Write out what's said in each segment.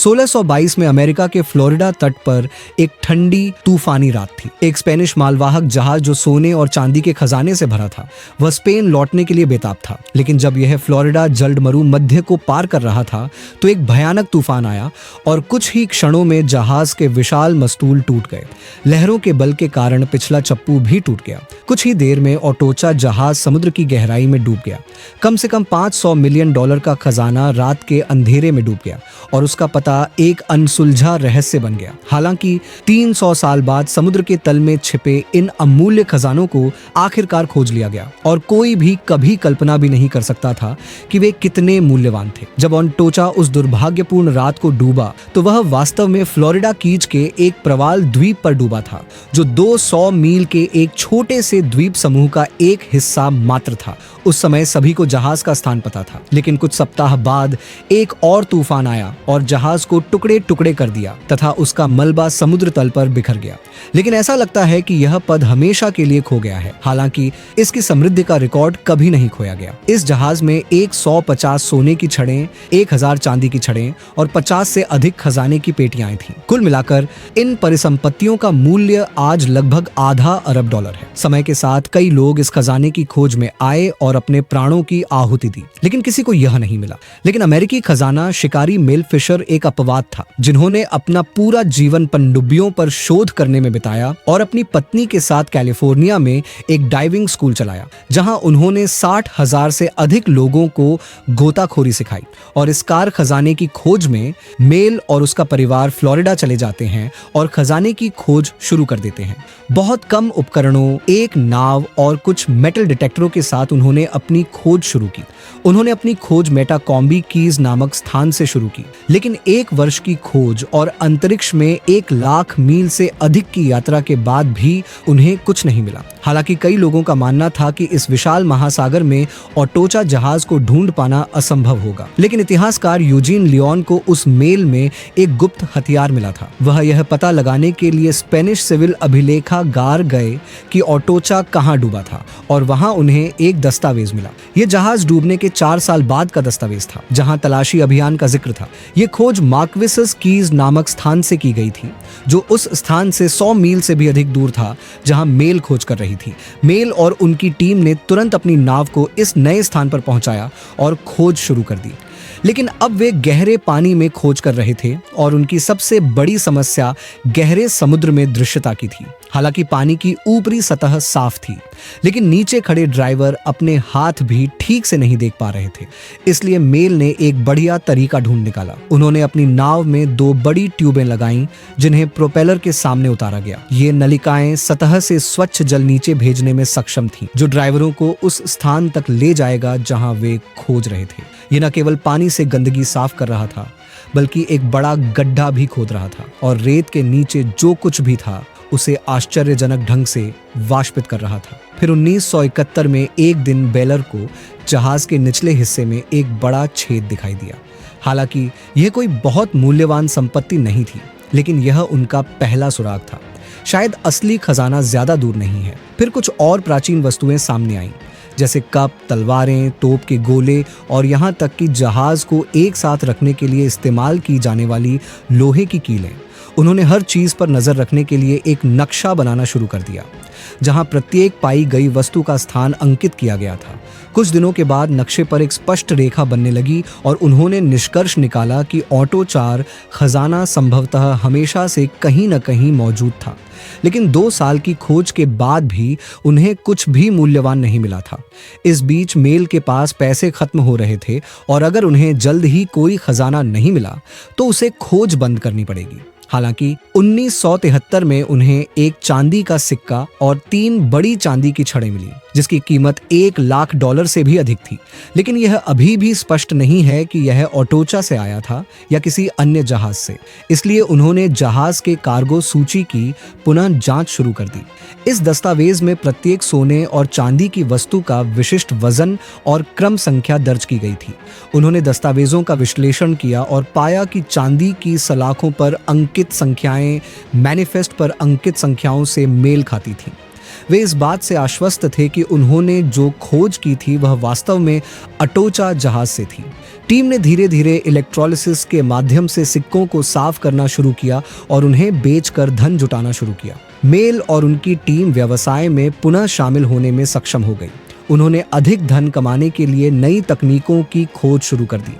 1622 में अमेरिका के फ्लोरिडा तट पर एक ठंडी तूफानी रात थी। एक स्पेनिश मालवाहक जहाज जो सोने और चांदी के खजाने से भरा था, वह स्पेन लौटने के लिए बेताब था। लेकिन जब यह फ्लोरिडा जलमरू मध्य को पार कर रहा था तो एक भयानक तूफान आया और कुछ ही क्षणों में जहाज के विशाल मस्तूल टूट गए। लहरों के बल के कारण पिछला चप्पू भी टूट गया। कुछ ही देर में ओटोचा जहाज समुद्र की गहराई में डूब गया। कम से कम $500 मिलियन का खजाना रात के अंधेरे में डूब गया और उसका पता एक अनसुलझा रहस्य बन गया। हालांकि 300 साल बाद समुद्र के तल में छिपे इन अमूल्य खजानों को आखिरकार खोज लिया गया और कोई भी कभी कल्पना भी नहीं कर सकता था कि वे कितने मूल्यवान थे। जब ओटोचा उस दुर्भाग्यपूर्ण रात को डूबा तो वह वास्तव में फ्लोरिडा कीज के एक प्रवाल द्वीप पर डूबा था, जो 200 मील के एक छोटे से द्वीप समूह का एक हिस्सा मात्र था। उस समय सभी को जहाज का स्थान पता था, लेकिन कुछ सप्ताह बाद एक और तूफान आया और जहाज को टुकड़े टुकड़े कर दिया तथा उसका मलबा समुद्र तल पर बिखर गया। लेकिन ऐसा लगता है कि यह पद हमेशा के लिए खो गया है। हालांकि इसकी समृद्धि का रिकॉर्ड कभी नहीं खोया गया। इस जहाज में 150 सोने की छड़ें, 1000 चांदी की छड़ें और 50 से अधिक खजाने की पेटियां थीं। कुल मिलाकर इन परिसंपत्तियों का मूल्य आज लगभग $500 अरब है। समय के साथ कई लोग इस खजाने की खोज में आए और अपने प्राणों की आहुति दी, लेकिन किसी को यह नहीं मिला। लेकिन अमेरिकी खजाना शिकारी मेल फिशर एक अपवाद था, जिन्होंने अपना पूरा जीवन पनडुब्बियों पर शोध करने में बिताया और अपनी पत्नी के साथ कैलिफोर्निया में एक डाइविंग स्कूल चलाया, जहां उन्होंने 60,000 से अधिक लोगों को गोताखोरी सिखाई। और इस कार खजाने की खोज में मेल और उसका परिवार फ्लोरिडा चले जाते हैं और खजाने की खोज शुरू कर देते हैं। बहुत कम उपकरणों, एक नाव और कुछ मेटल डिटेक्टरों के साथ उन्होंने अपनी खोज शुरू की। उन्होंने अपनी खोज मेटाकॉम्बी कीज नामक स्थान से शुरू की, लेकिन 1 वर्ष की खोज और अंतरिक्ष में 1 लाख मील से अधिक की यात्रा के बाद भी उन्हें कुछ नहीं मिला। हालांकि कई लोगों का मानना था कि इस विशाल महासागर में ओटोचा जहाज को ढूंढ पाना असंभव होगा, लेकिन इतिहासकार यूजीन लियोन को उस मेल में एक गुप्त हथियार मिला था। वह यह पता लगाने के लिए स्पेनिश सिविल अभिलेखागार गए कि ओटोचा कहां डूबा था और वहां उन्हें एक दस्तावेज मिला। यह जहाज डूबने के 4 साल बाद का दस्तावेज था, जहां तलाशी अभियान का जिक्र था। यह खोज मार्क्विसस कीज नामक स्थान से की गई थी, जो उस स्थान से 100 मील से भी अधिक दूर था जहां मेल खोज कर रही थी। मेल और उनकी टीम ने तुरंत अपनी नाव को इस नए स्थान पर पहुंचाया और खोज शुरू कर दी। लेकिन अब वे गहरे पानी में खोज कर रहे थे और उनकी सबसे बड़ी समस्या गहरे समुद्र में दृश्यता की थी। हालांकि पानी की ऊपरी सतह साफ थी, लेकिन नीचे खड़े ड्राइवर अपने हाथ भी ठीक से नहीं देख पा रहे थे। इसलिए मेल ने एक बढ़िया तरीका ढूंढ निकाला। उन्होंने अपनी नाव में 2 बड़ी ट्यूबें लगाईं, जिन्हें प्रोपेलर के सामने उतारा गया। ये नलिकाएं सतह से स्वच्छ जल नीचे भेजने में सक्षम थीं, जो ड्राइवरों को उस स्थान तक ले जाएगा जहां वे खोज रहे थे। ये न केवल पानी से गंदगी साफ कर रहा था, बल्कि एक बड़ा गड्ढा भी खोद रहा था और रेत के नीचे जो कुछ भी था उसे आश्चर्यजनक ढंग से वाष्पित कर रहा था। फिर 1971 में एक दिन बेलर को जहाज के निचले हिस्से में एक बड़ा छेद दिखाई दिया। हालांकि यह कोई बहुत मूल्यवान संपत्ति नहीं थी, लेकिन यह उनका पहला सुराग था। शायद असली खजाना ज्यादा दूर नहीं है। फिर कुछ और प्राचीन वस्तुएं सामने आईं, जैसे कप, तलवारें, तोप के गोले और यहाँ तक कि जहाज को एक साथ रखने के लिए इस्तेमाल की जाने वाली लोहे की कीलें। उन्होंने हर चीज पर नजर रखने के लिए एक नक्शा बनाना शुरू कर दिया, जहां प्रत्येक पाई गई वस्तु का स्थान अंकित किया गया था। कुछ दिनों के बाद नक्शे पर एक स्पष्ट रेखा बनने लगी और उन्होंने निष्कर्ष निकाला कि ओटोचा खजाना संभवतः हमेशा से कहीं न कहीं मौजूद था। लेकिन 2 साल की खोज के बाद भी उन्हें कुछ भी मूल्यवान नहीं मिला था। इस बीच मेल के पास पैसे खत्म हो रहे थे और अगर उन्हें जल्द ही कोई खजाना नहीं मिला तो उसे खोज बंद करनी पड़ेगी। हालांकि 1973 में उन्हें एक चांदी का सिक्का और 3 बड़ी चांदी की छड़ें मिली, जिसकी कीमत $1 लाख से भी अधिक थी। लेकिन यह अभी भी स्पष्ट नहीं है कि यह ओटोचा से आया था या किसी अन्य जहाज से। इसलिए उन्होंने जहाज के कार्गो सूची की पुनः जांच शुरू कर दी। इस दस्तावेज में प्रत्येक सोने और चांदी की वस्तु का विशिष्ट वजन और क्रम संख्या दर्ज की गई थी। उन्होंने दस्तावेजों का विश्लेषण किया और पाया कि चांदी की सलाखों पर अंकित संख्याएं मैनिफेस्ट पर अंकित संख्याओं से मेल खाती थीं। वे इस बात से आश्वस्त थे कि उन्होंने जो खोज की थी वह वास्तव में अटोचा जहाज से थी। टीम ने धीरे धीरे इलेक्ट्रोलिसिस के माध्यम से सिक्कों को साफ करना शुरू किया और उन्हें बेचकर धन जुटाना शुरू किया। मेल और उनकी टीम व्यवसाय में पुनः शामिल होने में सक्षम हो गई। उन्होंने अधिक धन कमाने के लिए नई तकनीकों की खोज शुरू कर दी।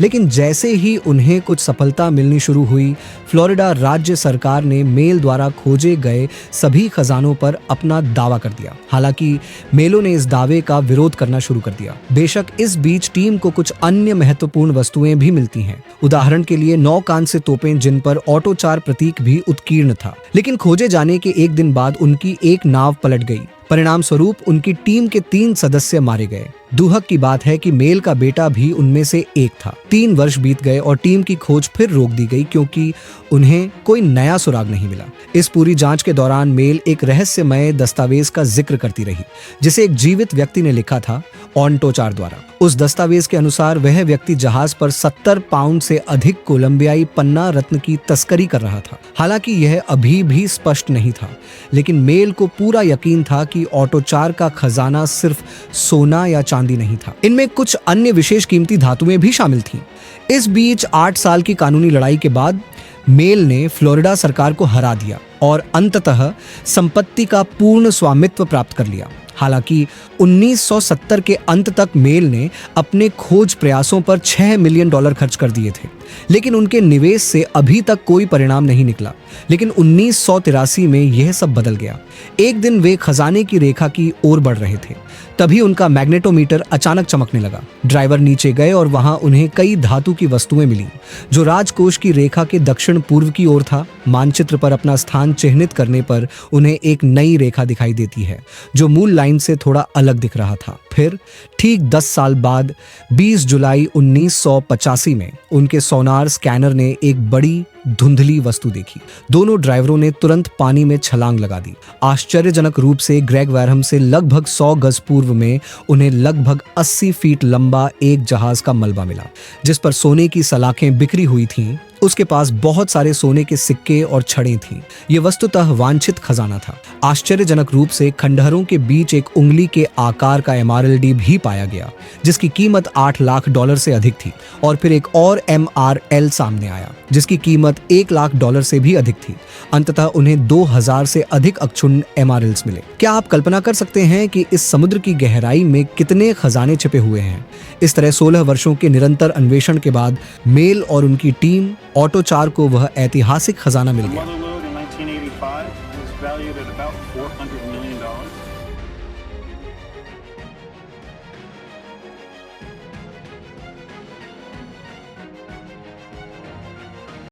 लेकिन जैसे ही उन्हें कुछ सफलता मिलनी शुरू हुई, फ्लोरिडा राज्य सरकार ने मेल द्वारा खोजे गए सभी खजानों पर अपना दावा कर दिया। हालांकि मेलों ने इस दावे का विरोध करना शुरू कर दिया। बेशक इस बीच टीम को कुछ अन्य महत्वपूर्ण वस्तुएं भी मिलती हैं। उदाहरण के लिए 9 कांस्य तोपें जिन पर ऑटो 4 प्रतीक भी उत्कीर्ण था। लेकिन खोजे जाने के एक दिन बाद उनकी एक नाव पलट गई। परिणाम स्वरूप उनकी टीम के 3 सदस्य मारे गए। दुहक की बात है कि मेल का बेटा भी उनमें से एक था। 3 वर्ष बीत गए और टीम की खोज फिर रोक दी गई क्योंकि उन्हें कोई नया सुराग नहीं मिला। इस पूरी जांच के दौरान मेल एक रहस्यमय दस्तावेज का जिक्र करती रही, जिसे एक जीवित व्यक्ति ने लिखा था, ऑटो 4 द्वारा। उस दस्तावेज के अनुसार वह व्यक्ति जहाज पर 70 पाउंड से अधिक कोलंबियाई पन्ना रत्न की तस्करी कर रहा था। हालांकि यह अभी भी स्पष्ट नहीं था, लेकिन मेल को पूरा यकीन था कि ऑटो 4 का खजाना सिर्फ सोना या चांदी नहीं था। इनमें कुछ अन्य विशेष कीमती धातुएं भी शामिल थीं। इस बीच 8 साल की कानूनी लड़ाई के बाद मेल ने फ्लोरिडा सरकार को हरा दिया और अंततः संपत्ति का पूर्ण स्वामित्व प्राप्त कर लिया। हालांकि 1970 के अंत तक मेल ने अपने खोज प्रयासों पर $6 मिलियन खर्च कर दिए थे, लेकिन उनके निवेश से अभी तक कोई परिणाम नहीं निकला। लेकिन 1983 में यह सब बदल गया। एक दिन वे खजाने की रेखा की ओर बढ़ रहे थे, तभी उनका मैग्नेटोमीटर अचानक चमकने लगा। ड्राइवर नीचे गए और वहां उन्हें कई धातु की वस्तुएं मिली, जो राजकोष की रेखा के दक्षिण पूर्व की ओर था। मानचित्र पर अपना स्थान चिह्नित करने पर उन्हें एक नई रेखा दिखाई देती है, जो मूल लाइन से थोड़ा अलग दिख रहा था। फिर ठीक 10 साल बाद 20 जुलाई 1985 में उनके सोनार स्कैनर ने एक बड़ी धुंधली वस्तु देखी। दोनों ड्राइवरों ने तुरंत पानी में छलांग लगा दी। आश्चर्यजनक रूप से ग्रेग वैरहम से लगभग 100 गज पूर्व में उन्हें लगभग 80 फीट लंबा एक जहाज का मलबा मिला, जिस पर सोने की सलाखें बिखरी हुई थीं। उसके पास बहुत सारे सोने के सिक्के और छड़ें थीं। यह वस्तुतः वांछित खजाना था। आश्चर्यजनक रूप से खंडहरों के बीच एक उंगली के आकार का एमआरएलडी भी पाया गया, जिसकी कीमत $8 लाख से अधिक थी। और फिर एक और एमआरएल सामने आया, जिसकी कीमत $1 लाख से भी अधिक थी। अंततः उन्हें 2000 से अधिक अक्षुण्ण एमआरएल्स मिले। क्या आप कल्पना कर सकते हैं कि इस समुद्र की गहराई में कितने खजाने छिपे हुए हैं? इस तरह 16 वर्षों के निरंतर अन्वेषण के बाद मेल और उनकी टीम ऑटो 4 को वह ऐतिहासिक खजाना मिल गया।